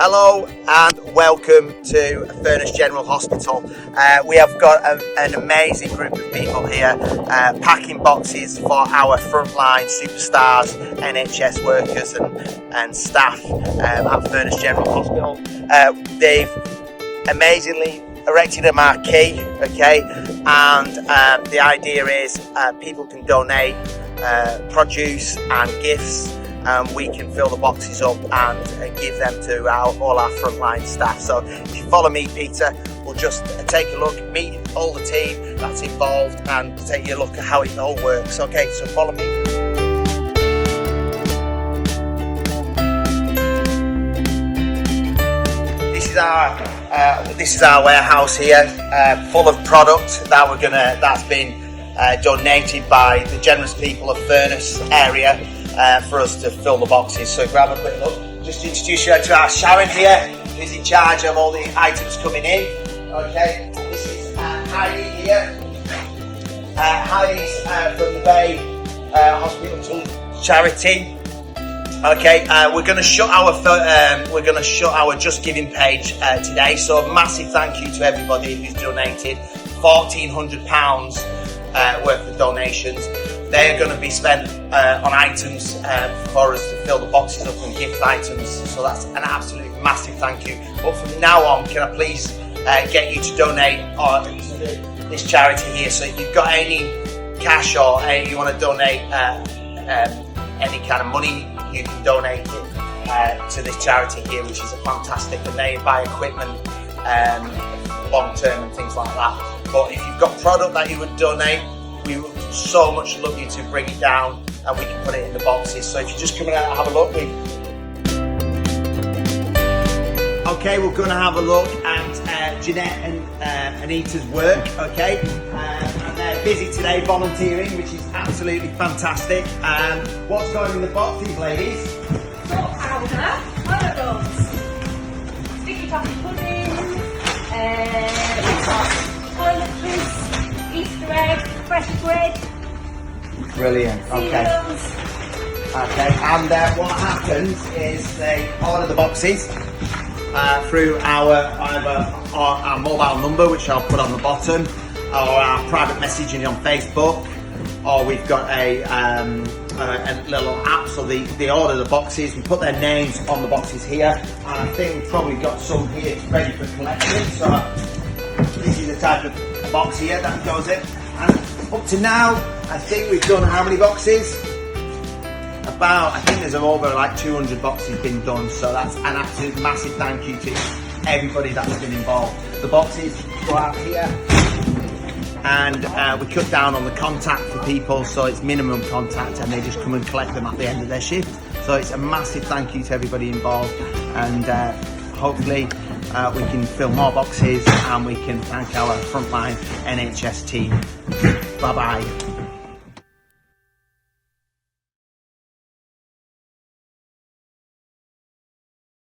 Hello and welcome to Furness General Hospital. We have got an amazing group of people here packing boxes for our frontline superstars, NHS workers and staff at Furness General Hospital. They've amazingly erected a marquee, okay, and the idea is people can donate produce and gifts, and we can fill the boxes up and give them to all our frontline staff. So if you follow me, Peter, we'll just take a look, meet all the team that's involved and take a look at how it all works. Okay, so follow me. This is our warehouse here, full of product that's been donated by the generous people of Furness area for us to fill the boxes. So grab a quick look. Just introduce you to our Sharon here, who's in charge of all the items coming in. Okay, this is Heidi here. Heidi's from the Bay Hospital charity. Okay, we're going to shut our Just Giving page today. So a massive thank you to everybody who's donated £1,400 worth of donations. They're going to be spent on items for us to fill the boxes up and gift items. So that's an absolute massive thank you. But from now on, can I please get you to donate to this charity here? So if you've got any cash or you want to donate any kind of money, you can donate it to this charity here, which is fantastic. And they buy equipment long term and things like that. But if you've got product that you would donate, we would so much love you to bring it down and we can put it in the boxes. So if you just come out and have a look. Okay, we're going to have a look at Jeanette and Anita's work, okay? And they're busy today volunteering, which is absolutely fantastic. What's going in the boxes, ladies? Salt powder, Oreos, sticky toffee pudding, we've got toiletries, Easter egg, fresh bread. Brilliant, okay. Cereals. Okay, and what happens is they order the boxes through our mobile number, which I'll put on the bottom, or our private messaging on Facebook, or we've got a little app, so they order the boxes, we put their names on the boxes here, and I think we've probably got some here ready for collection. So this is the type of box here that goes in, and up to now I think we've done how many boxes? I think there's over like 200 boxes been done, so that's an absolute massive thank you to everybody that's been involved. The boxes go out here, and we cut down on the contact for people, so it's minimum contact, and they just come and collect them at the end of their shift. So it's a massive thank you to everybody involved, and hopefully we can fill more boxes and we can thank our frontline NHS team. Bye bye.